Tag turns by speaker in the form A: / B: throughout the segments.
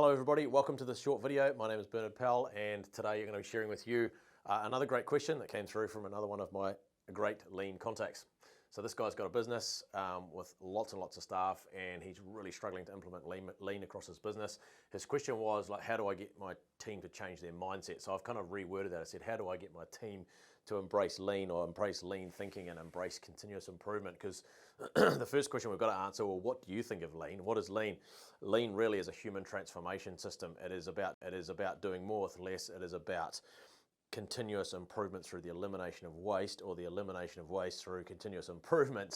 A: Hello everybody, welcome to this short video. My name is Bernard Powell and today I'm going to be sharing with you another great question that came through from another one of my great lean contacts. So this guy's got a business with lots and lots of staff and he's really struggling to implement lean across his business. His question was like, how do I get my team to change their mindset? So I've kind of reworded that. I said, how do I get my team to embrace lean or embrace lean thinking and embrace continuous improvement? Because the first question we've got to answer, well, what do you think of lean? What is lean? Lean really is a human transformation system. It is about doing more with less. It is about continuous improvement through the elimination of waste, or the elimination of waste through continuous improvement.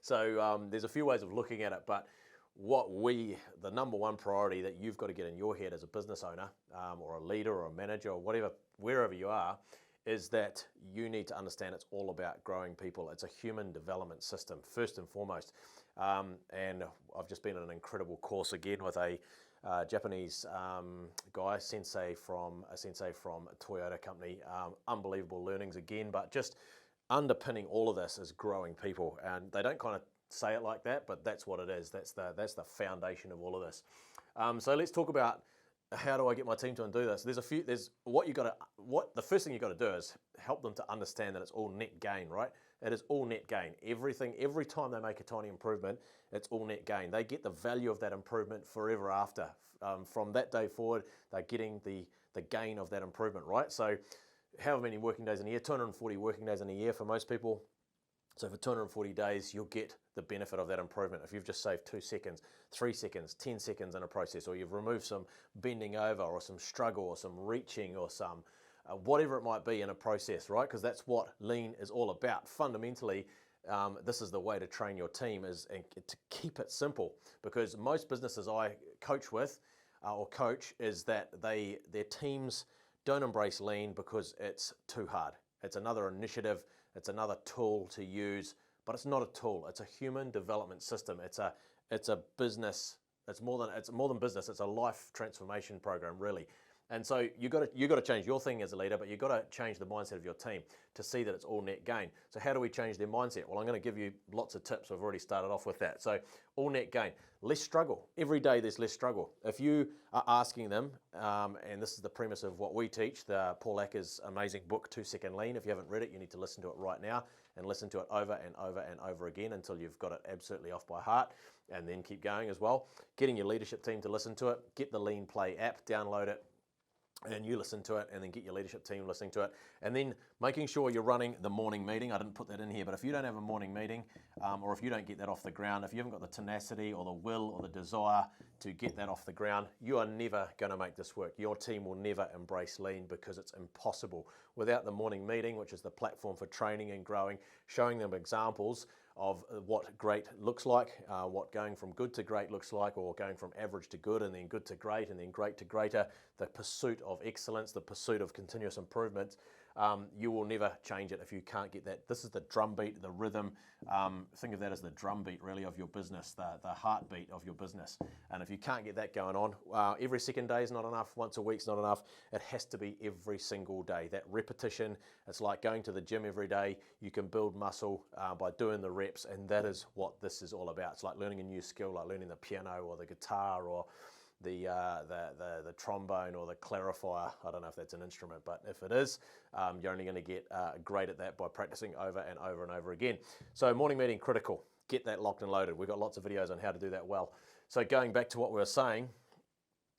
A: So there's a few ways of looking at it, but the number one priority that you've got to get in your head as a business owner or a leader or a manager or whatever, wherever you are, is that you need to understand it's all about growing people. It's a human development system, first and foremost. And I've just been in an incredible course again with a Japanese guy, sensei from a Toyota company. Unbelievable learnings again, but just underpinning all of this is growing people. And they don't kind of say it like that, but that's what it is. That's the foundation of all of this. So let's talk about how do I get my team to do this? The first thing you got to do is help them to understand that it's all net gain, right? It is all net gain. Every time they make a tiny improvement, it's all net gain. They get the value of that improvement forever after. From that day forward, they're getting the gain of that improvement, right? So however many working days in a year, 240 working days in a year for most people. So for 240 days, you'll get the benefit of that improvement. If you've just saved 2 seconds, 3 seconds, 10 seconds in a process, or you've removed some bending over or some struggle or some reaching or some whatever it might be in a process, right? Because that's what lean is all about. Fundamentally, this is the way to train your team, and to keep it simple. Because most businesses I coach with or coach is that their teams don't embrace lean because it's too hard. It's another initiative. It's another tool to use, but it's not a tool. It's a human development system. It's a business. It's more than business. It's a life transformation program, really. And so you got to change your thing as a leader, but you've got to change the mindset of your team to see that it's all net gain. So how do we change their mindset? Well, I'm going to give you lots of tips. I've already started off with that. So all net gain, less struggle. Every day there's less struggle. If you are asking them, and this is the premise of what we teach, the Paul Acker's amazing book, 2 Second Lean. If you haven't read it, you need to listen to it right now and listen to it over and over and over again until you've got it absolutely off by heart, and then keep going as well. Getting your leadership team to listen to it, get the Lean Play app, download it, and you listen to it, and then get your leadership team listening to it, and then making sure you're running the morning meeting. I didn't put that in here, but if you don't have a morning meeting, or if you don't get that off the ground, if you haven't got the tenacity or the will or the desire to get that off the ground, you are never going to make this work. Your team will never embrace lean because it's impossible. Without the morning meeting, which is the platform for training and growing, showing them examples of what great looks like, what going from good to great looks like, or going from average to good and then good to great and then great to greater, the pursuit of excellence, the pursuit of continuous improvement. You will never change it if you can't get that. This is the drumbeat, the rhythm. Think of that as the drumbeat, really, of your business, the heartbeat of your business. And if you can't get that going on, every second day is not enough, once a week's not enough. It has to be every single day. That repetition, it's like going to the gym every day. You can build muscle by doing the reps, and that is what this is all about. It's like learning a new skill, like learning the piano or the guitar or the trombone or the clarifier. I don't know if that's an instrument, but if it is, you're only going to get great at that by practicing over and over and over again. So morning meeting, critical. Get that locked and loaded. We've got lots of videos on how to do that well. So going back to what we were saying,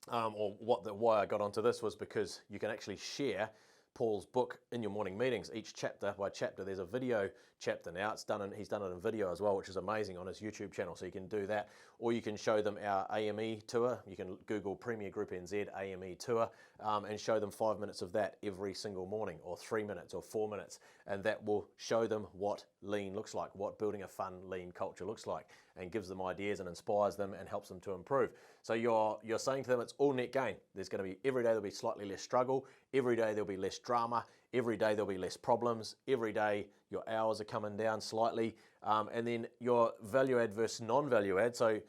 A: why I got onto this was because you can actually share Paul's book in your morning meetings. Each chapter by chapter, there's a video chapter now. He's done it in video as well, which is amazing, on his YouTube channel. So you can do that, or you can show them our AME tour. You can Google Premier Group NZ AME tour and show them 5 minutes of that every single morning, or 3 minutes or 4 minutes, and that will show them what lean looks like, what building a fun lean culture looks like, and gives them ideas and inspires them and helps them to improve. So you're saying to them it's all net gain. There's going to be, every day there'll be slightly less struggle, every day there'll be less drama, every day there'll be less problems, every day your hours are coming down slightly, and then your value add versus non-value add. So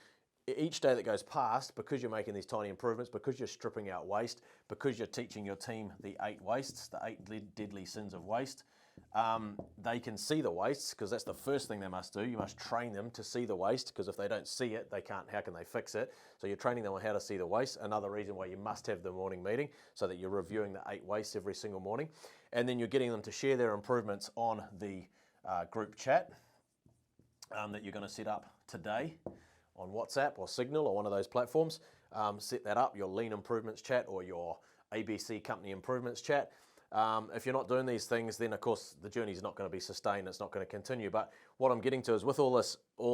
A: each day that goes past, because you're making these tiny improvements, because you're stripping out waste, because you're teaching your team the 8 wastes, the 8 deadly sins of waste, they can see the waste, because that's the first thing they must do. You must train them to see the waste, because if they don't see it, they can't, how can they fix it? So you're training them on how to see the waste. Another reason why you must have the morning meeting, so that you're reviewing the 8 wastes every single morning. And then you're getting them to share their improvements on the group chat that you're going to set up today on WhatsApp or Signal or one of those platforms. Set that up, your lean improvements chat or your ABC company improvements chat. If you're not doing these things, then of course the journey is not going to be sustained. It's not going to continue. But what I'm getting to is, with all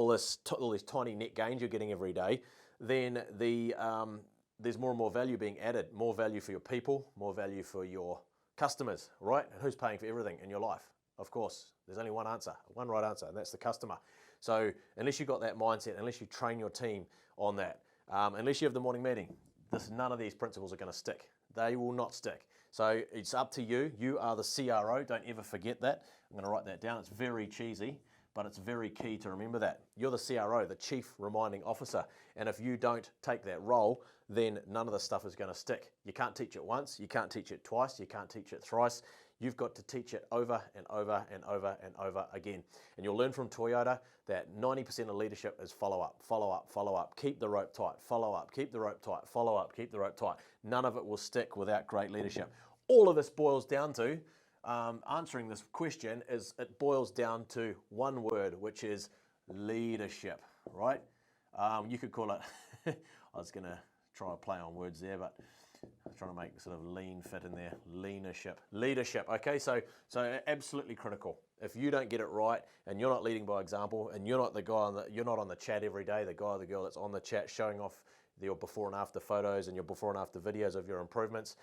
A: these tiny net gains you're getting every day, then there's more and more value being added. More value for your people, more value for your customers, right? And who's paying for everything in your life? Of course, there's only one answer, one right answer, and that's the customer. So unless you've got that mindset, unless you train your team on that, unless you have the morning meeting, none of these principles are going to stick. They will not stick. So it's up to you. You are the CRO. Don't ever forget that. I'm going to write that down. It's very cheesy, but it's very key to remember that. You're the CRO, the Chief Reminding Officer. And if you don't take that role, then none of the stuff is going to stick. You can't teach it once. You can't teach it twice. You can't teach it thrice. You've got to teach it over and over and over and over again. And you'll learn from Toyota that 90% of leadership is follow up, follow up, follow up. Keep the rope tight, follow up, keep the rope tight, follow up, keep the rope tight. None of it will stick without great leadership. All of this boils down to, answering this question, is it boils down to one word, which is leadership, right? You could call it, I was going to try a play on words there, but I'm trying to make sort of lean fit in there. Leadership. Okay, so absolutely critical. If you don't get it right, and you're not leading by example, and you're not the guy you're not on the chat every day, the guy or the girl that's on the chat showing off your before and after photos and your before and after videos of your improvements,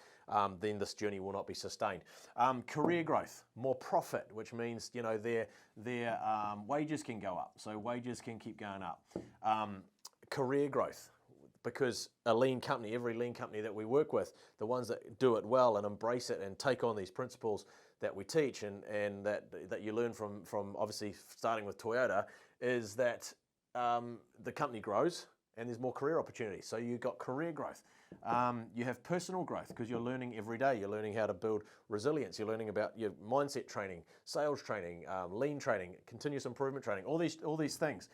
A: then this journey will not be sustained. Career growth, more profit, which means their wages can go up, so wages can keep going up. Career growth. Because a lean company, every lean company that we work with, the ones that do it well and embrace it and take on these principles that we teach and that you learn from obviously starting with Toyota, is that the company grows and there's more career opportunities. So you've got career growth. You have personal growth, because you're learning every day. You're learning how to build resilience. You're learning about your mindset training, sales training, lean training, continuous improvement training, all these things.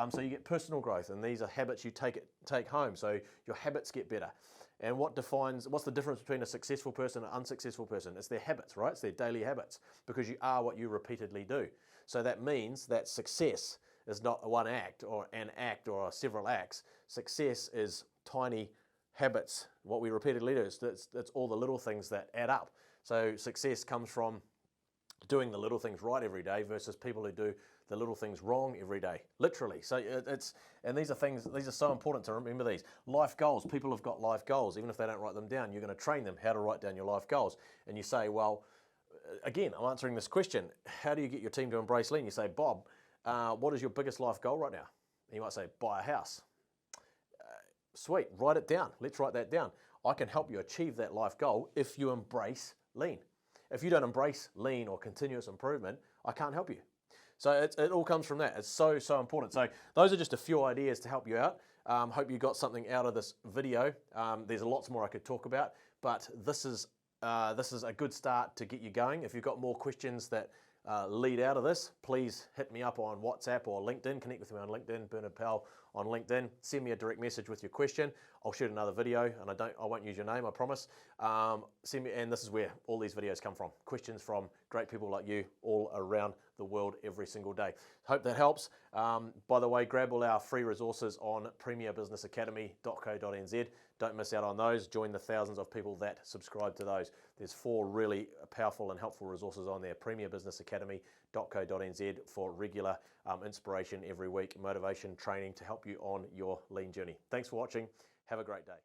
A: So you get personal growth, and these are habits you take home. So your habits get better. And what's the difference between a successful person and an unsuccessful person? It's their habits, right? It's their daily habits, because you are what you repeatedly do. So that means that success is not one act or an act or several acts. Success is tiny habits, what we repeatedly do. It's all the little things that add up. So success comes from doing the little things right every day versus people who do the little things wrong every day, literally. So these are so important to remember these. Life goals, people have got life goals. Even if they don't write them down, you're going to train them how to write down your life goals. And you say, well, again, I'm answering this question, how do you get your team to embrace lean? You say, Bob, what is your biggest life goal right now? And you might say, buy a house. Sweet, write it down. Let's write that down. I can help you achieve that life goal if you embrace lean. If you don't embrace lean or continuous improvement, I can't help you. So it all comes from that. It's so important. So those are just a few ideas to help you out. Hope you got something out of this video. There's lots more I could talk about, but this is a good start to get you going. If you've got more questions that lead out of this, please hit me up on WhatsApp or LinkedIn. Connect with me on LinkedIn, Bernard Powell on LinkedIn. Send me a direct message with your question. I'll shoot another video, and I won't use your name, I promise. Send me, and this is where all these videos come from. Questions from great people like you all around the world every single day. Hope that helps. By the way, grab all our free resources on premierbusinessacademy.co.nz. Don't miss out on those. Join the thousands of people that subscribe to those. There's 4 really powerful and helpful resources on there. premierbusinessacademy.co.nz for regular inspiration every week, motivation, training to help you on your lean journey. Thanks for watching. Have a great day.